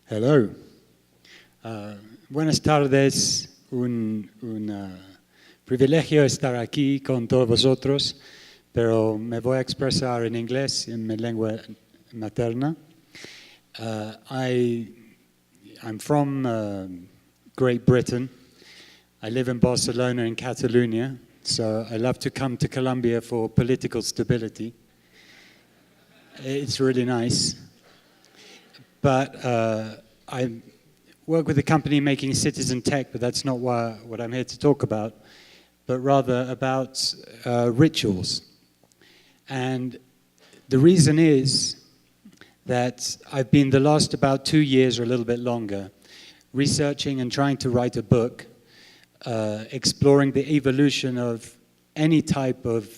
Hello. Buenas tardes. Un privilegio estar aquí con todos vosotros, pero me voy a expresar en inglés, en mi lengua materna. I'm from Great Britain. I live in Barcelona in Catalonia, so I love to come to Colombia for political stability. It's really nice. But I work with a company making citizen tech, but that's not what I'm here to talk about, but rather about rituals. And the reason is that I've been the last about 2 years or a little bit longer researching and trying to write a book exploring the evolution of any type of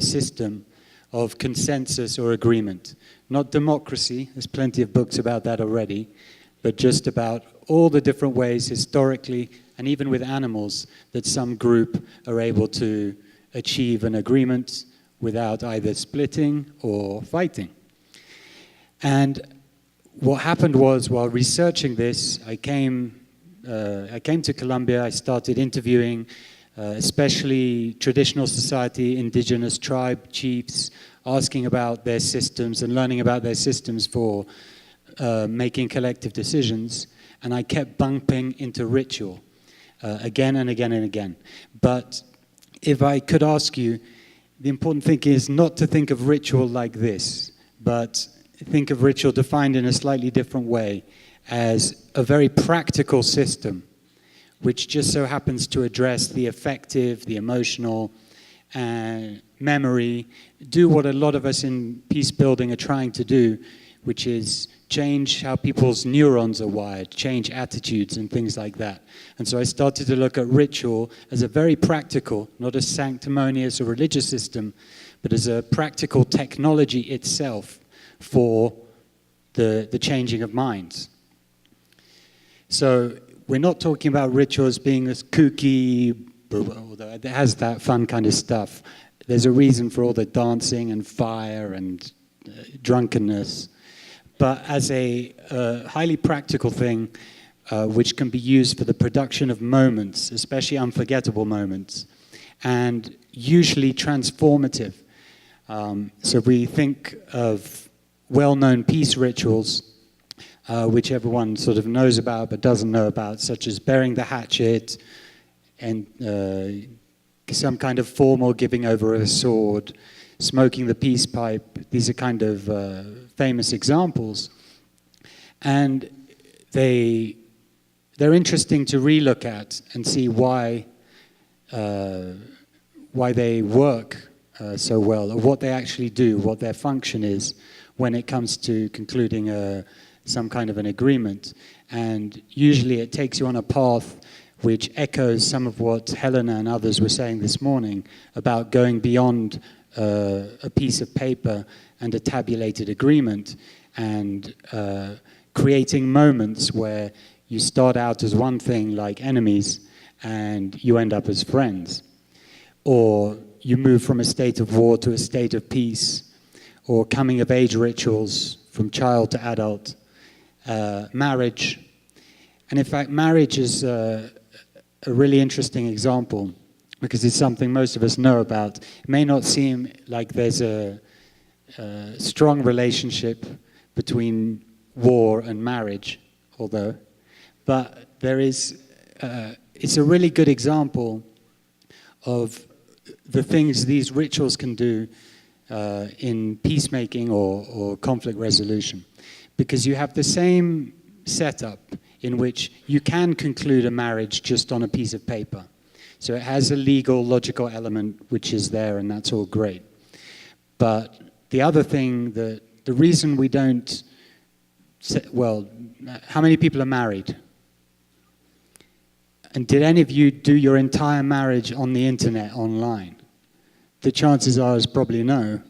system of consensus or agreement. Not democracy, there's plenty of books about that already, but just about all the different ways historically and even with animals that some group are able to achieve an agreement without either splitting or fighting. And what happened was, while researching this, I came to Colombia. I started interviewing especially traditional society, indigenous tribe chiefs, asking about their systems and learning about their systems for making collective decisions. And I kept bumping into ritual again and again and again. But if I could ask you, the important thing is not to think of ritual like this, but think of ritual defined in a slightly different way as a very practical system which just so happens to address the affective, the emotional, memory, do what a lot of us in peace building are trying to do, which is change how people's neurons are wired, change attitudes and things like that. And so I started to look at ritual as a very practical, not a sanctimonious or religious system, but as a practical technology itself for the changing of minds. So we're not talking about rituals being as kooky, although it has that fun kind of stuff. There's a reason for all the dancing and fire and drunkenness. But as a highly practical thing, which can be used for the production of moments, especially unforgettable moments, and usually transformative. So we think of well-known peace rituals, which everyone sort of knows about but doesn't know about, such as burying the hatchet and some kind of formal giving over a sword, smoking the peace pipe. These are kind of famous examples. And they're interesting to relook at and see why they work so well, or what they actually do, what their function is when it comes to concluding some kind of an agreement. And usually it takes you on a path which echoes some of what Helena and others were saying this morning about going beyond a piece of paper and a tabulated agreement, and creating moments where you start out as one thing, like enemies, and you end up as friends. Or you move from a state of war to a state of peace, or coming of age rituals from child to adult, marriage. And in fact, marriage is a really interesting example, because it's something most of us know about. It may not seem like there's a strong relationship between war and marriage, but there is, it's a really good example of the things these rituals can do in peacemaking or conflict resolution. Because you have the same setup in which you can conclude a marriage just on a piece of paper. So it has a legal, logical element which is there, and that's all great. But the other thing, the reason we don't, well, how many people are married? And did any of you do your entire marriage on the internet, online? The chances are is probably no.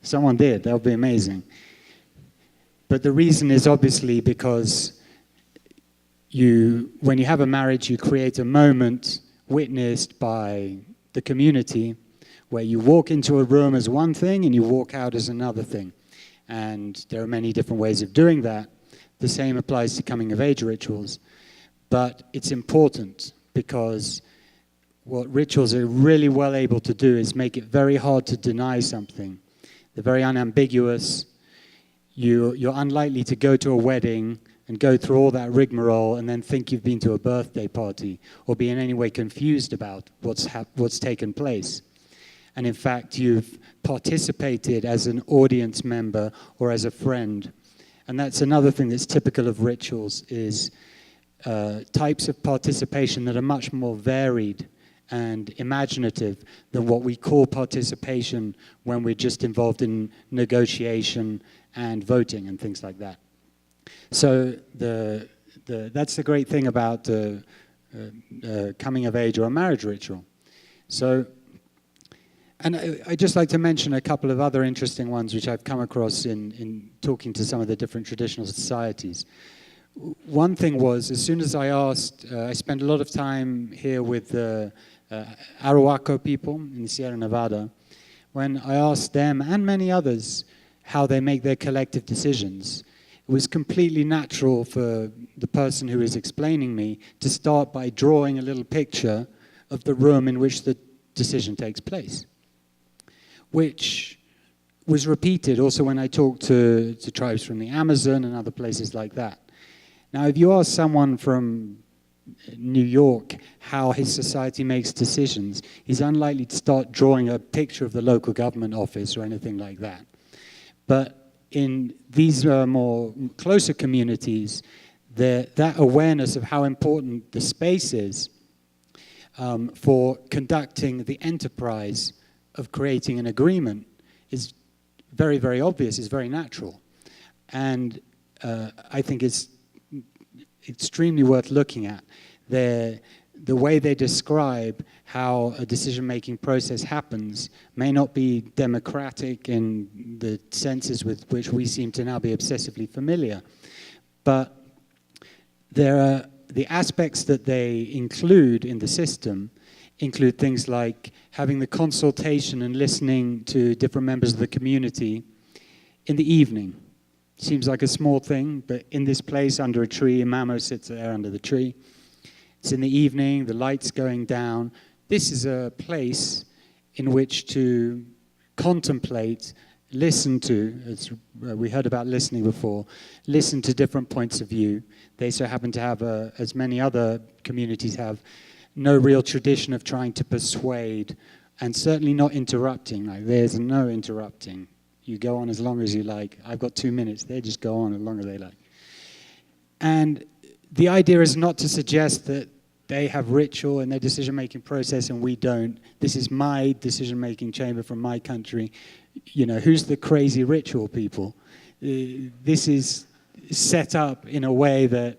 Someone did, that would be amazing. But the reason is obviously because when you have a marriage, you create a moment witnessed by the community where you walk into a room as one thing and you walk out as another thing. And there are many different ways of doing that. The same applies to coming-of-age rituals. But it's important because what rituals are really well able to do is make it very hard to deny something. They're very unambiguous. You're unlikely to go to a wedding and go through all that rigmarole and then think you've been to a birthday party or be in any way confused about what's taken place. And in fact, you've participated as an audience member or as a friend. And that's another thing that's typical of rituals is types of participation that are much more varied and imaginative than what we call participation when we're just involved in negotiation and voting and things like that. So that's the great thing about coming of age or a marriage ritual. So, and I'd just like to mention a couple of other interesting ones which I've come across in talking to some of the different traditional societies. One thing was, as soon as I asked, I spent a lot of time here with the Arahuaco people in the Sierra Nevada. When I asked them, and many others, how they make their collective decisions, it was completely natural for the person who is explaining me to start by drawing a little picture of the room in which the decision takes place, which was repeated also when I talked to tribes from the Amazon and other places like that. Now, if you ask someone from New York how his society makes decisions, he's unlikely to start drawing a picture of the local government office or anything like that. But in these more closer communities, that awareness of how important the space is for conducting the enterprise of creating an agreement is very, very obvious, is very natural. And I think it's extremely worth looking at. The way they describe how a decision-making process happens may not be democratic in the senses with which we seem to now be obsessively familiar, but there are the aspects that they include in the system include things like having the consultation and listening to different members of the community in the evening. Seems like a small thing, but in this place under a tree, Mamo sits there under the tree. It's in the evening, the light's going down. This is a place in which to contemplate, listen to, as we heard about listening before, listen to different points of view. They so happen to have, as many other communities have, no real tradition of trying to persuade, and certainly not interrupting. Like, there's no interrupting. You go on as long as you like. I've got 2 minutes. They just go on as long as they like. And the idea is not to suggest that they have ritual in their decision-making process and we don't. This is my decision-making chamber from my country. You know, who's the crazy ritual people? This is set up in a way that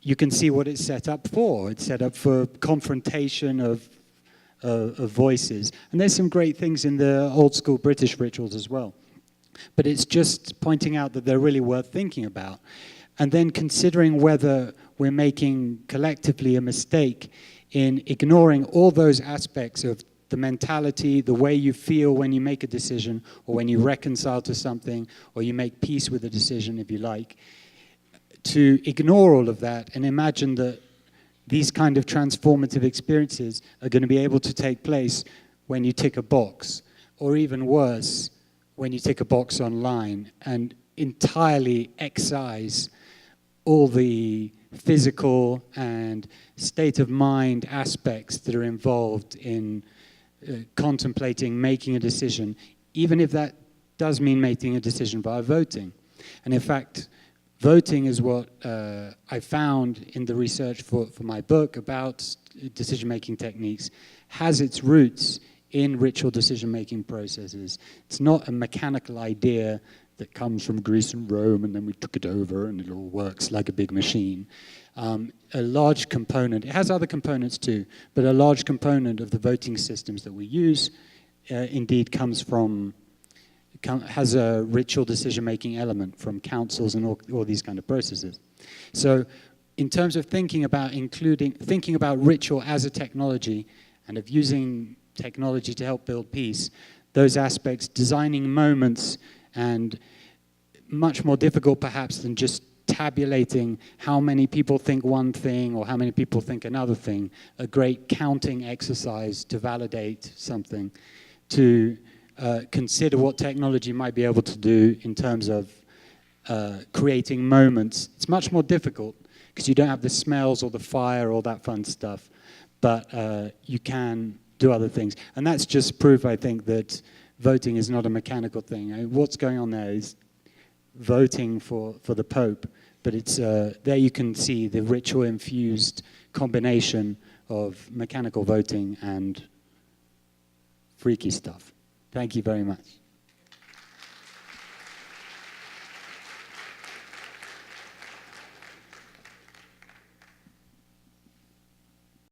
you can see what it's set up for. It's set up for confrontation of voices. And there's some great things in the old-school British rituals as well. But it's just pointing out that they're really worth thinking about. And then considering whether we're making collectively a mistake in ignoring all those aspects of the mentality, the way you feel when you make a decision, or when you reconcile to something, or you make peace with a decision, if you like, to ignore all of that and imagine that these kind of transformative experiences are going to be able to take place when you tick a box, or even worse, when you tick a box online, and entirely excise all the physical and state of mind aspects that are involved in contemplating making a decision, even if that does mean making a decision via voting. And in fact, voting is what I found in the research for my book about decision-making techniques, has its roots in ritual decision-making processes. It's not a mechanical idea that comes from Greece and Rome, and then we took it over, and it all works like a big machine. A large component, it has other components too, but a large component of the voting systems that we use indeed has a ritual decision-making element from councils and all these kind of processes. So in terms of thinking about ritual as a technology and of using technology to help build peace, those aspects, designing moments, and much more difficult perhaps than just tabulating how many people think one thing or how many people think another thing, a great counting exercise to validate something, to consider what technology might be able to do in terms of creating moments. It's much more difficult because you don't have the smells or the fire or that fun stuff, but you can do other things. And that's just proof, I think, that voting is not a mechanical thing. I mean, what's going on there is voting for the Pope, but it's there you can see the ritual-infused combination of mechanical voting and freaky stuff. Thank you very much.